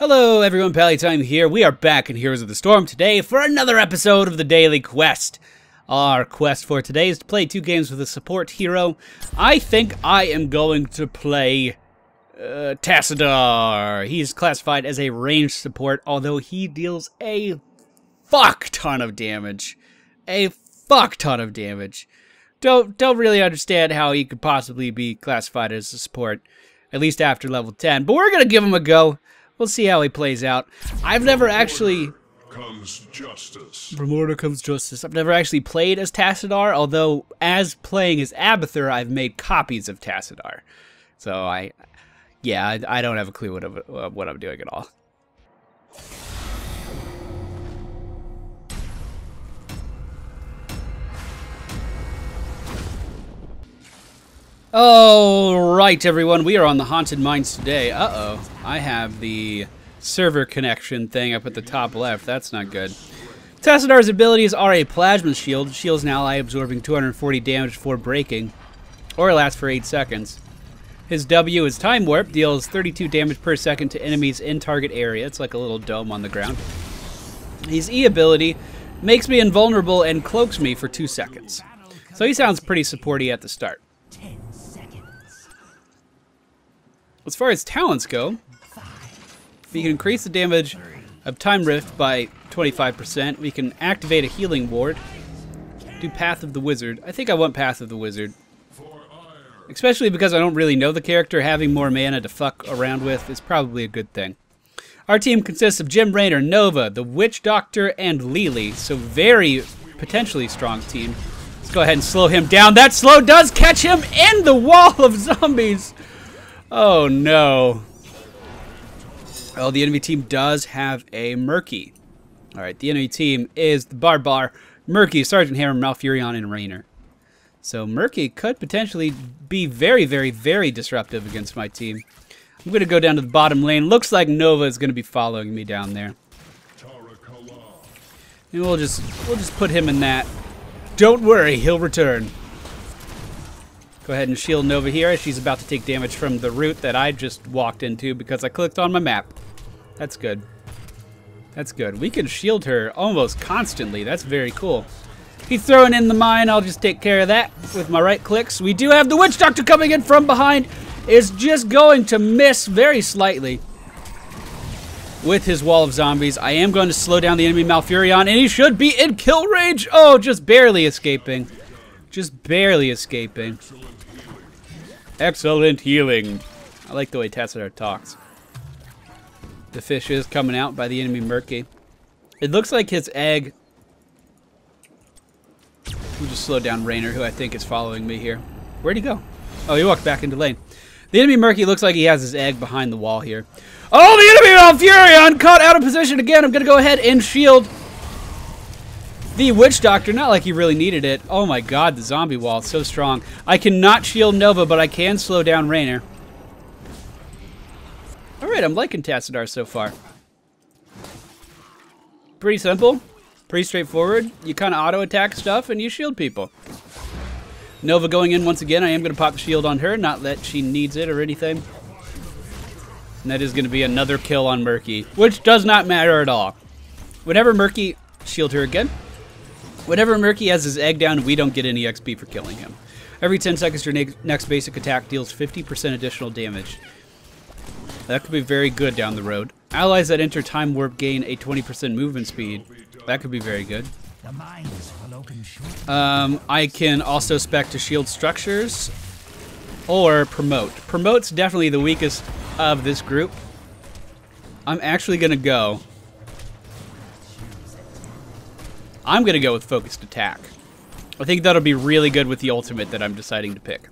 Hello everyone, MFPallytime here. We are back in Heroes of the Storm today for another episode of the Daily Quest. Our quest for today is to play 2 games with a support hero. I think I am going to play Tassadar. He is classified as a ranged support, although he deals a fuck ton of damage. A fuck ton of damage. Don't really understand how he could possibly be classified as a support, at least after level 10. But we're going to give him a go. We'll see how he plays out. I've never actually... comes justice. From order comes justice. I've never actually played as Tassadar, although as playing as Abathur, I've made copies of Tassadar. So I don't have a clue what I'm doing at all. All right, everyone, we are on the Haunted Mines today. Uh-oh, I have the server connection thing up at the top left. That's not good. Tassadar's abilities are a Plasma Shield. Shields an ally absorbing 240 damage before breaking, or lasts for 8 seconds. His W is Time Warp, deals 32 damage per second to enemies in target area. It's like a little dome on the ground. His E ability makes me invulnerable and cloaks me for 2 seconds. So he sounds pretty supporty at the start. As far as talents go, we can increase the damage of Time Rift by 25%. We can activate a healing ward. Do Path of the Wizard. I think I want Path of the Wizard. Especially because I don't really know the character. Having more mana to fuck around with is probably a good thing. Our team consists of Jim Raynor, Nova, the Witch Doctor, and Lily. So very potentially strong team. Let's go ahead and slow him down. That slow does catch him in the wall of zombies. Oh no. Oh, the enemy team does have a Murky. Alright, the enemy team is the Barbar, Murky, Sergeant Hammer, Malfurion, and Raynor. So Murky could potentially be very, very, very disruptive against my team. I'm going to go down to the bottom lane. Looks like Nova is going to be following me down there. And we'll just put him in that. Don't worry, he'll return. Go ahead and shield Nova here as she's about to take damage from the route that I just walked into because I clicked on my map. That's good. That's good. We can shield her almost constantly. That's very cool. He's throwing in the mine. I'll just take care of that with my right clicks. We do have the Witch Doctor coming in from behind. Is just going to miss very slightly with his wall of zombies. I am going to slow down the enemy Malfurion, and he should be in kill range. Oh, just barely escaping. Just barely escaping. Excellent healing. I like the way Tassadar talks. The fish is coming out by the enemy Murky. It looks like his egg... We'll just slow down Raynor, who I think is following me here. Where'd he go? Oh, he walked back into lane. The enemy Murky looks like he has his egg behind the wall here. Oh, the enemy Malfurion caught out of position again. I'm going to go ahead and shield the Witch Doctor, not like he really needed it. Oh my god, the zombie wall is so strong. I cannot shield Nova, but I can slow down Raynor. Alright, I'm liking Tassadar so far. Pretty simple. Pretty straightforward. You kind of auto-attack stuff and you shield people. Nova going in once again. I am going to pop the shield on her, not that she needs it or anything. And that is going to be another kill on Murky, which does not matter at all. Whenever Murky... Shield her again. Whenever Murky has his egg down, we don't get any XP for killing him. Every 10 seconds, your next basic attack deals 50% additional damage. That could be very good down the road. Allies that enter Time Warp gain a 20% movement speed. That could be very good. I can also spec to shield structures or promote. Promote's definitely the weakest of this group. I'm actually going to go... I'm going to go with Focused Attack. I think that'll be really good with the ultimate that I'm deciding to pick.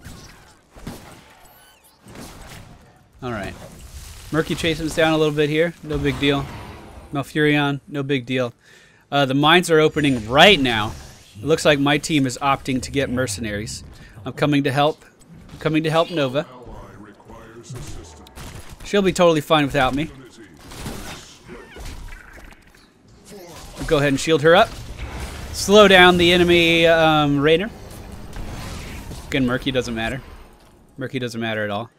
Alright. Murky chasing us down a little bit here. No big deal. Malfurion, no big deal. The mines are opening right now. It looks like my team is opting to get mercenaries. I'm coming to help. I'm coming to help Nova. She'll be totally fine without me. I'll go ahead and shield her up. Slow down the enemy Raynor. Again, Murky doesn't matter. Murky doesn't matter at all.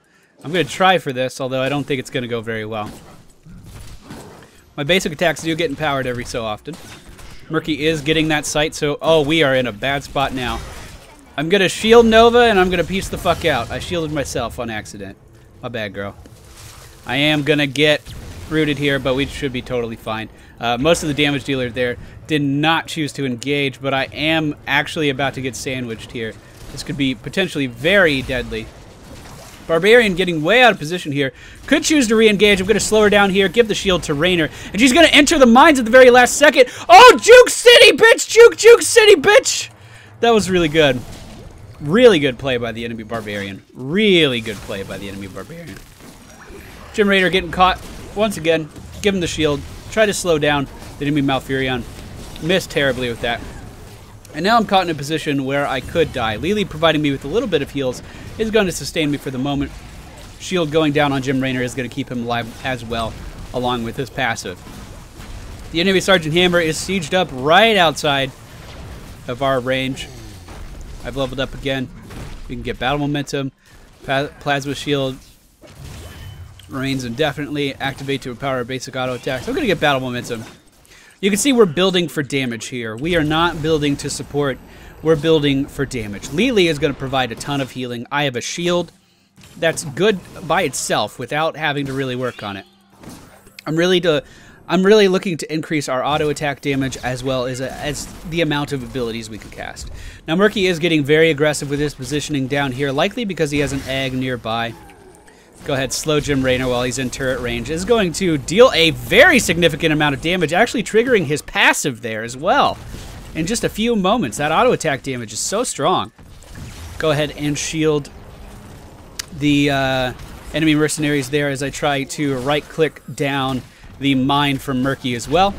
I'm going to try for this, although I don't think it's going to go very well. My basic attacks do get empowered every so often. Murky is getting that sight, so... Oh, we are in a bad spot now. I'm going to shield Nova, and I'm going to piece the fuck out. I shielded myself on accident. My bad, girl. I am going to get rooted here, but we should be totally fine. Most of the damage dealer there did not choose to engage, but I am actually about to get sandwiched here. This could be potentially very deadly. Barbarian getting way out of position here. Could choose to re-engage. I'm going to slow her down here, give the shield to Raynor, and she's going to enter the mines at the very last second. Oh, Juke City, bitch! Juke City, bitch! That was really good. Really good play by the enemy Barbarian. Really good play by the enemy Barbarian. Jim Raynor getting caught once again. Give him the shield. Try to slow down the enemy Malfurion. Missed terribly with that. And now I'm caught in a position where I could die. Lily providing me with a little bit of heals is going to sustain me for the moment. Shield going down on Jim Raynor is going to keep him alive as well, along with his passive. The enemy Sergeant Hammer is sieged up right outside of our range. I've leveled up again. We can get battle momentum. Plasma shield remains indefinitely. Activate to empower our basic auto attacks. I'm going to get battle momentum. You can see we're building for damage here. We are not building to support. We're building for damage. Lily is going to provide a ton of healing. I have a shield that's good by itself without having to really work on it. I'm really looking to increase our auto attack damage as well as the amount of abilities we can cast. Now Murky is getting very aggressive with his positioning down here, likely because he has an egg nearby. Go ahead, slow Jim Raynor while he's in turret range. Is going to deal a very significant amount of damage, actually triggering his passive there as well. In just a few moments, that auto attack damage is so strong. Go ahead and shield the enemy mercenaries there as I try to right-click down the mine from Murky as well.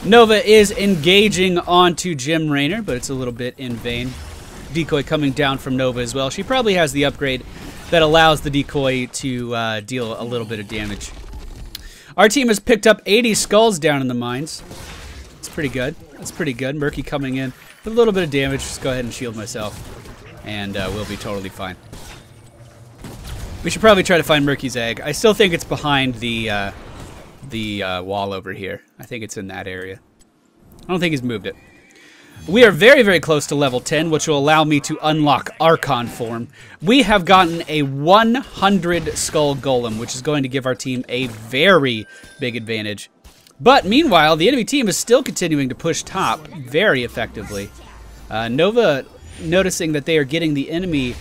Nova is engaging onto Jim Raynor, but it's a little bit in vain. Decoy coming down from Nova as well. She probably has the upgrade that allows the decoy to deal a little bit of damage. Our team has picked up 80 skulls down in the mines. It's pretty good. That's pretty good. Murky coming in with a little bit of damage. Just go ahead and shield myself, and we'll be totally fine. We should probably try to find Murky's egg. I still think it's behind the wall over here. I think it's in that area. I don't think he's moved it. We are very, very close to level 10, which will allow me to unlock Archon form. We have gotten a 100 skull golem, which is going to give our team a very big advantage. But meanwhile, the enemy team is still continuing to push top very effectively. Nova noticing that they are getting the enemy,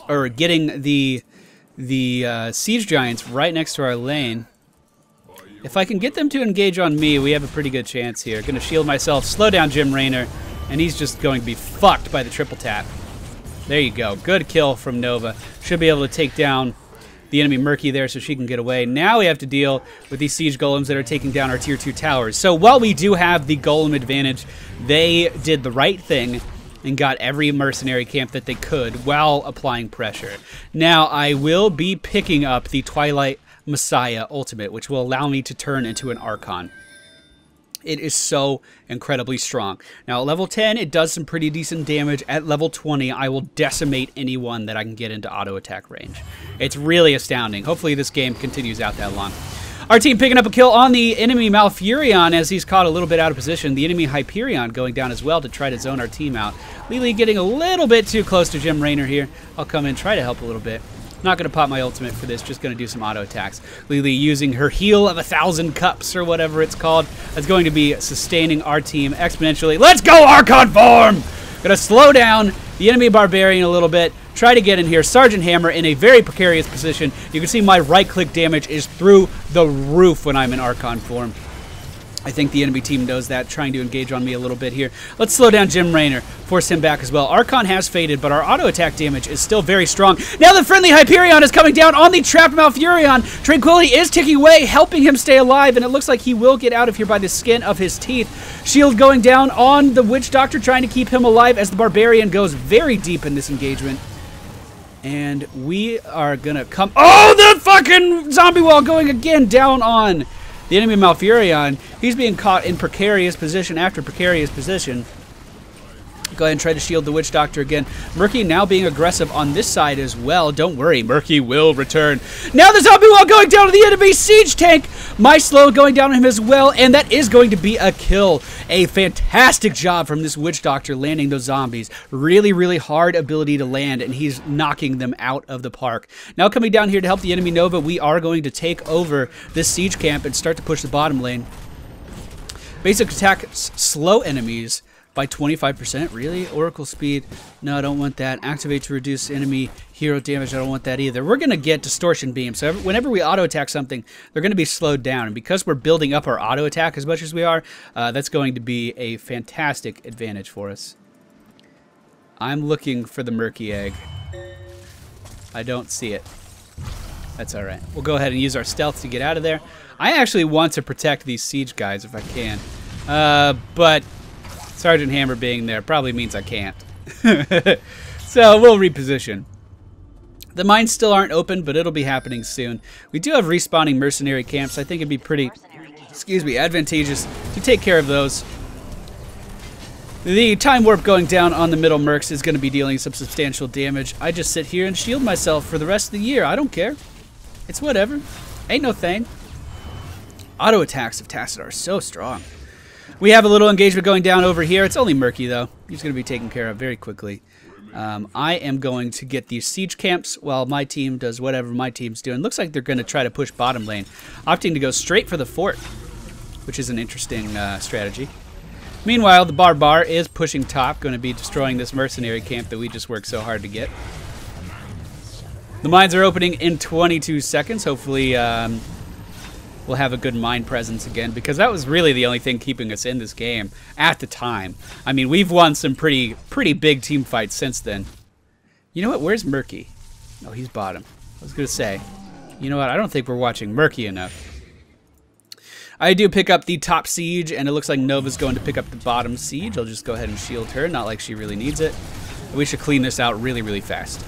or getting the siege giants right next to our lane. If I can get them to engage on me, we have a pretty good chance here. Gonna shield myself, slow down Jim Raynor, and he's just going to be fucked by the triple tap. There you go. Good kill from Nova. Should be able to take down the enemy Murky there so she can get away. Now we have to deal with these siege golems that are taking down our tier 2 towers. So while we do have the golem advantage, they did the right thing and got every mercenary camp that they could while applying pressure. Now I will be picking up the Twilight Messiah ultimate, which will allow me to turn into an Archon. It is so incredibly strong. Now at level 10, it does some pretty decent damage. At level 20, I will decimate anyone that I can get into auto attack range. It's really astounding. Hopefully this game continues out that long. Our team picking up a kill on the enemy Malfurion as he's caught a little bit out of position. The enemy Hyperion going down as well to try to zone our team out. Lily getting a little bit too close to Jim Raynor here. I'll come in, try to help a little bit. Not going to pop my ultimate for this, just going to do some auto attacks. Lily using her heal of 1,000 cups or whatever it's called. That's going to be sustaining our team exponentially. Let's go, Archon form! Going to slow down the enemy Barbarian a little bit. Try to get in here. Sergeant Hammer in a very precarious position. You can see my right-click damage is through the roof when I'm in Archon form. I think the enemy team knows that, trying to engage on me a little bit here. Let's slow down Jim Raynor, force him back as well. Archon has faded, but our auto attack damage is still very strong. Now the friendly Hyperion is coming down on the trapped Malfurion. Tranquility is ticking away, helping him stay alive, and it looks like he will get out of here by the skin of his teeth. Shield going down on the Witch Doctor, trying to keep him alive as the Barbarian goes very deep in this engagement. And we are gonna come... Oh, the fucking zombie wall going again down on the enemy Malfurion. He's being caught in precarious position after precarious position. Go ahead and try to shield the Witch Doctor again. Murky now being aggressive on this side as well. Don't worry, Murky will return. Now the zombie wall going down to the enemy siege tank. My slow going down on him as well, and that is going to be a kill. A fantastic job from this Witch Doctor landing those zombies. Really, really hard ability to land, and he's knocking them out of the park. Now coming down here to help the enemy Nova, we are going to take over this siege camp and start to push the bottom lane. Basic attack slow enemies by 25%. Really? Oracle speed? No, I don't want that. Activate to reduce enemy hero damage. I don't want that either. We're going to get distortion beam. So whenever we auto attack something, they're going to be slowed down. And because we're building up our auto attack as much as we are, that's going to be a fantastic advantage for us. I'm looking for the murky egg. I don't see it. That's all right. We'll go ahead and use our stealth to get out of there. I actually want to protect these siege guys if I can. But Sergeant Hammer being there probably means I can't. So we'll reposition. The mines still aren't open, but it'll be happening soon. We do have respawning mercenary camps. I think it'd be pretty, advantageous to take care of those. The time warp going down on the middle mercs is going to be dealing some substantial damage. I just sit here and shield myself for the rest of the year. I don't care. It's whatever. Ain't no thing. Auto attacks of Tassadar are so strong. We have a little engagement going down over here. It's only murky, though. He's going to be taken care of very quickly. I am going to get these siege camps while my team does whatever my team's doing. Looks like they're going to try to push bottom lane, opting to go straight for the fort, which is an interesting strategy. Meanwhile, the Barbar is pushing top, going to be destroying this mercenary camp that we just worked so hard to get. The mines are opening in 22 seconds. Hopefully, we'll have a good mine presence again, because that was really the only thing keeping us in this game at the time. I mean, we've won some pretty big team fights since then. You know what? Where's Murky? Oh, he's bottom. I was going to say, you know what? I don't think we're watching Murky enough. I do pick up the top siege, and it looks like Nova's going to pick up the bottom siege. I'll just go ahead and shield her, not like she really needs it. We should clean this out really, really fast.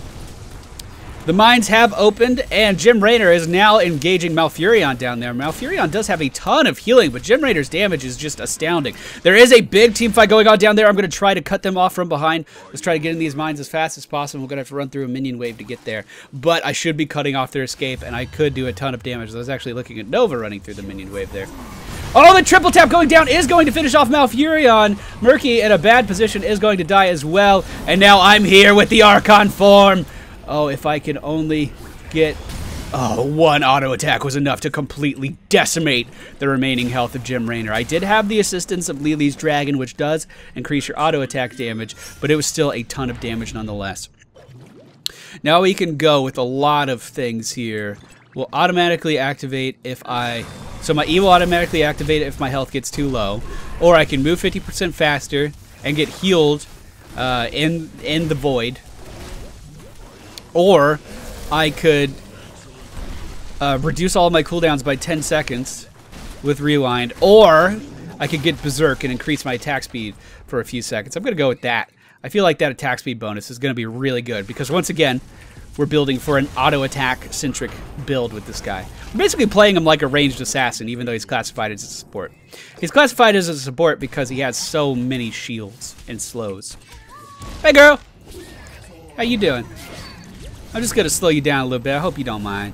The mines have opened, and Jim Raynor is now engaging Malfurion down there. Malfurion does have a ton of healing, but Jim Raynor's damage is just astounding. There is a big team fight going on down there. I'm going to try to cut them off from behind. Let's try to get in these mines as fast as possible. We're going to have to run through a minion wave to get there. But I should be cutting off their escape, and I could do a ton of damage. I was actually looking at Nova running through the minion wave there. Oh, the triple tap going down is going to finish off Malfurion. Murky in a bad position is going to die as well. And now I'm here with the Archon form. Oh, if I can only get... Oh, one auto attack was enough to completely decimate the remaining health of Jim Raynor. I did have the assistance of Lily's Dragon, which does increase your auto attack damage, but it was still a ton of damage nonetheless. Now we can go with a lot of things here. We'll automatically activate if I... So my E will automatically activate if my health gets too low. Or I can move 50% faster and get healed in the void. Or I could reduce all of my cooldowns by 10 seconds with rewind. Or I could get berserk and increase my attack speed for a few seconds. I'm going to go with that. I feel like that attack speed bonus is going to be really good because once again, we're building for an auto attack centric build with this guy. We're basically playing him like a ranged assassin, even though he's classified as a support. He's classified as a support because he has so many shields and slows. Hey girl! How you doing? I'm just going to slow you down a little bit. I hope you don't mind.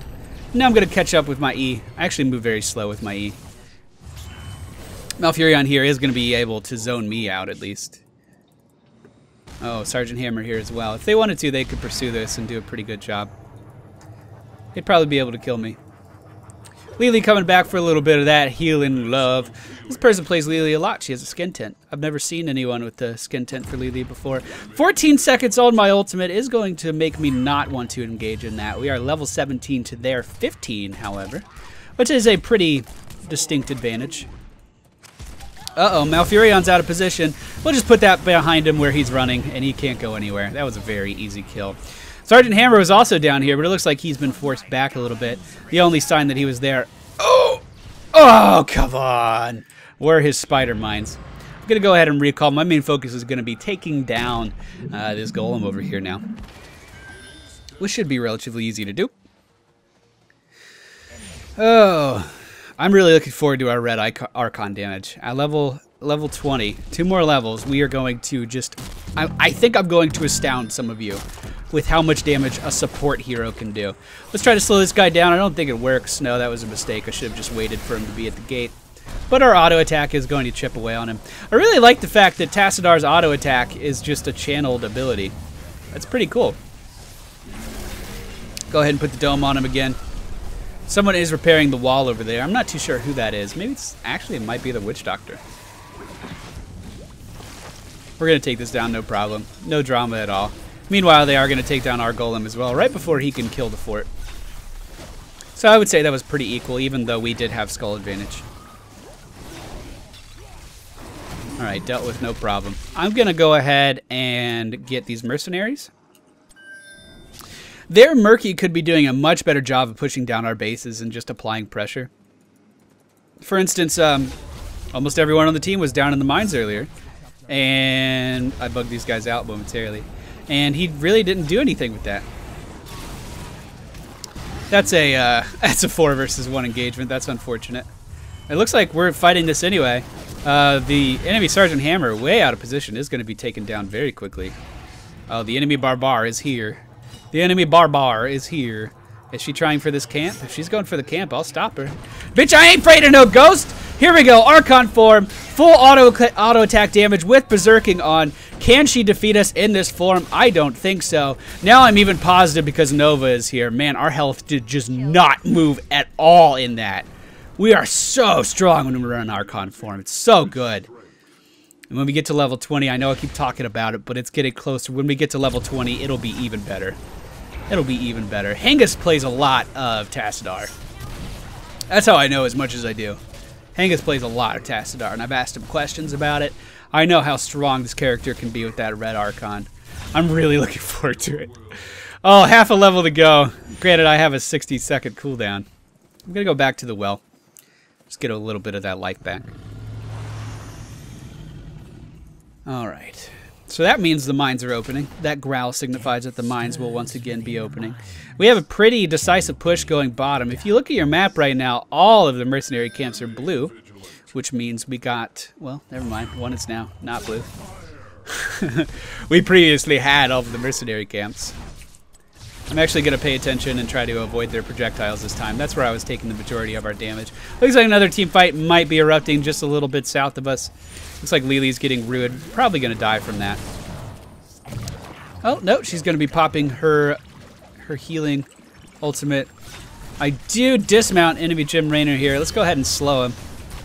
Now I'm going to catch up with my E. I actually move very slow with my E. Malfurion here is going to be able to zone me out at least. Oh, Sergeant Hammer here as well. If they wanted to, they could pursue this and do a pretty good job. He'd probably be able to kill me. Lily coming back for a little bit of that healing love. This person plays Lily a lot. She has a skin tint. I've never seen anyone with the skin tint for Lily before. 14 seconds on my ultimate is going to make me not want to engage in that. We are level 17 to their 15, however, which is a pretty distinct advantage. Uh-oh, Malfurion's out of position. We'll just put that behind him where he's running, and he can't go anywhere. That was a very easy kill. Sergeant Hammer was also down here, but it looks like he's been forced back a little bit. The only sign that he was there... Oh! Oh, come on! Where are his spider mines? I'm going to go ahead and recall. My main focus is going to be taking down this golem over here now, which should be relatively easy to do. Oh... I'm really looking forward to our red Archon damage. At level 20, 2 more levels, we are going to just... I think I'm going to astound some of you with how much damage a support hero can do. Let's try to slow this guy down. I don't think it works. No, that was a mistake. I should have just waited for him to be at the gate. But our auto attack is going to chip away on him. I really like the fact that Tassadar's auto attack is just a channeled ability. That's pretty cool. Go ahead and put the dome on him again. Someone is repairing the wall over there. I'm not too sure who that is. Maybe it's actually, it might be the witch doctor. We're going to take this down, no problem. No drama at all. Meanwhile, they are going to take down our golem as well, right before he can kill the fort. So I would say that was pretty equal, even though we did have skull advantage. Alright, dealt with, no problem. I'm going to go ahead and get these mercenaries. Their Murky could be doing a much better job of pushing down our bases and just applying pressure. For instance, almost everyone on the team was down in the mines earlier. And I bugged these guys out momentarily. And he really didn't do anything with that. That's a 4 versus 1 engagement. That's unfortunate. It looks like we're fighting this anyway. The enemy Sergeant Hammer, way out of position, is going to be taken down very quickly. Oh, the enemy Barbar is here. The enemy Barbar is here. Is she trying for this camp? If she's going for the camp, I'll stop her. Bitch, I ain't afraid of no ghost! Here we go, Archon form, full auto attack damage with berserking on. Can she defeat us in this form? I don't think so. Now I'm even positive because Nova is here. Man, our health did just not move at all in that. We are so strong when we're in Archon form. It's so good. And when we get to level 20, I know I keep talking about it, but it's getting closer. When we get to level 20, it'll be even better. It'll be even better. Hengist plays a lot of Tassadar. That's how I know as much as I do. Hengist plays a lot of Tassadar, and I've asked him questions about it. I know how strong this character can be with that red Archon. I'm really looking forward to it. Oh, half a level to go. Granted, I have a 60-second cooldown. I'm going to go back to the well. Just get a little bit of that life back. Alright. So that means the mines are opening. That growl signifies that the mines will once again be opening. We have a pretty decisive push going bottom. If you look at your map right now, all of the mercenary camps are blue, which means we got, well, never mind. One is now not blue. We previously had all of the mercenary camps. I'm actually going to pay attention and try to avoid their projectiles this time. That's where I was taking the majority of our damage. Looks like another team fight might be erupting just a little bit south of us. Looks like Lily's getting ruined. Probably going to die from that. Oh, no, she's going to be popping her healing ultimate. I do dismount enemy Jim Raynor here. Let's go ahead and slow him.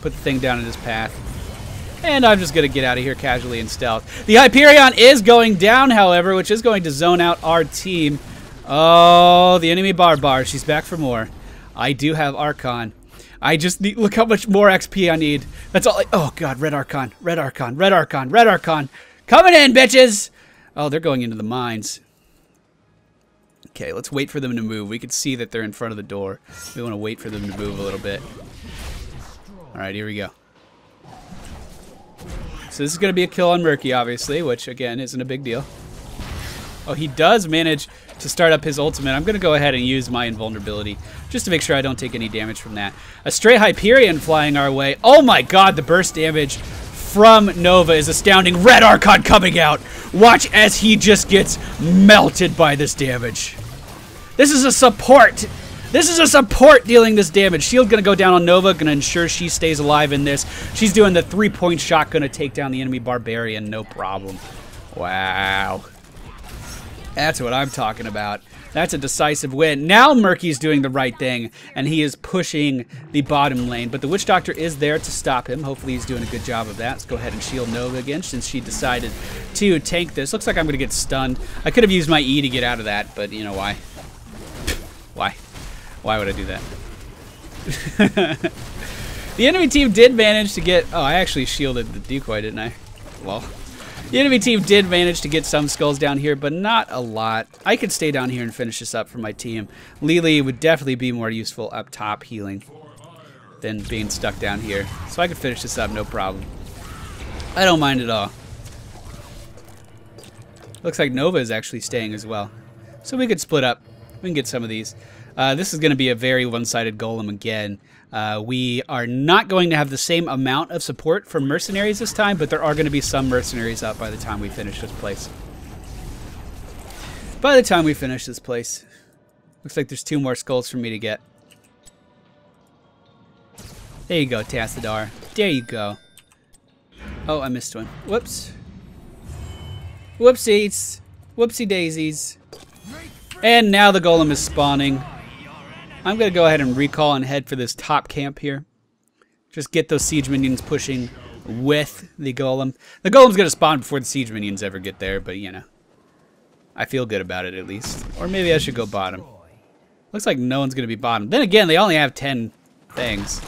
Put the thing down in his path. And I'm just going to get out of here casually in stealth. The Hyperion is going down, however, which is going to zone out our team. Oh, the enemy Barbar. She's back for more. I do have Archon. I just need, look how much more XP I need. That's all oh god, red Archon, red Archon, red Archon, red Archon. Coming in, bitches! Oh, they're going into the mines. Okay, let's wait for them to move. We can see that they're in front of the door. We want to wait for them to move a little bit. Alright, here we go. So this is going to be a kill on Murky, obviously, which, again, isn't a big deal. Oh, he does manage to start up his ultimate. I'm going to go ahead and use my invulnerability just to make sure I don't take any damage from that. A stray Hyperion flying our way. Oh my god, the burst damage from Nova is astounding. Red Archon coming out. Watch as he just gets melted by this damage. This is a support. This is a support dealing this damage. Shield going to go down on Nova. Going to ensure she stays alive in this. She's doing the 3-point shot. Going to take down the enemy Barbarian. No problem. Wow. That's what I'm talking about. That's a decisive win. Now Murky's doing the right thing, and he is pushing the bottom lane. But the Witch Doctor is there to stop him. Hopefully he's doing a good job of that. Let's go ahead and shield Nova again, since she decided to tank this. Looks like I'm going to get stunned. I could have used my E to get out of that, but you know why? Why? Why would I do that? The enemy team did manage to get... Oh, I actually shielded the decoy, didn't I? Well... The enemy team did manage to get some skulls down here, but not a lot. I could stay down here and finish this up for my team. Lily would definitely be more useful up top healing than being stuck down here. So I could finish this up, no problem. I don't mind at all. Looks like Nova is actually staying as well. So we could split up. We can get some of these. This is going to be a very one-sided golem again. We are not going to have the same amount of support from mercenaries this time, but there are going to be some mercenaries up by the time we finish this place. by the time we finish this place. Looks like there's 2 more skulls for me to get. There you go, Tassadar. There you go. Oh, I missed one. Whoops. Whoopsies. Whoopsie daisies. And now the golem is spawning. I'm going to go ahead and recall and head for this top camp here. Just get those siege minions pushing with the golem. The golem's going to spawn before the siege minions ever get there, but you know. I feel good about it at least. Or maybe I should go bottom. Looks like no one's going to be bottom. Then again, they only have 10 things.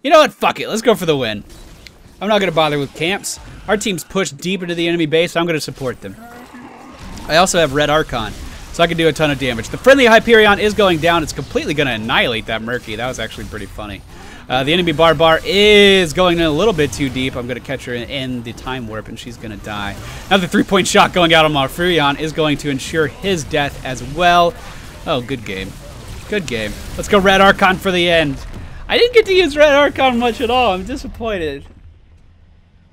You know what? Fuck it. Let's go for the win. I'm not going to bother with camps. Our team's pushed deep into the enemy base, so I'm going to support them. I also have Red Archon, so I can do a ton of damage. The friendly Hyperion is going down. It's completely going to annihilate that Murky. That was actually pretty funny. The enemy Barbar is going in a little bit too deep. I'm going to catch her in the time warp, and she's going to die. Now the 3-point shot going out on Malfurion is going to ensure his death as well. Oh, good game. Good game. Let's go Red Archon for the end. I didn't get to use Red Archon much at all. I'm disappointed.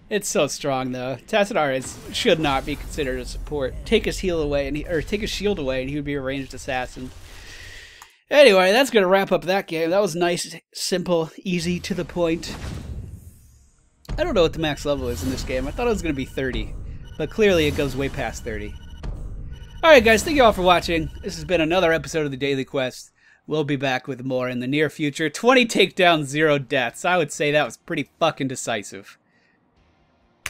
It's so strong though. Tassadar should not be considered a support. Take his heal away, or take his shield away, and he would be a ranged assassin. Anyway, that's gonna wrap up that game. That was nice, simple, easy, to the point. I don't know what the max level is in this game. I thought it was gonna be 30, but clearly it goes way past 30. All right, guys. Thank you all for watching. This has been another episode of the Daily Quest. We'll be back with more in the near future. 20 takedowns, 0 deaths. I would say that was pretty fucking decisive.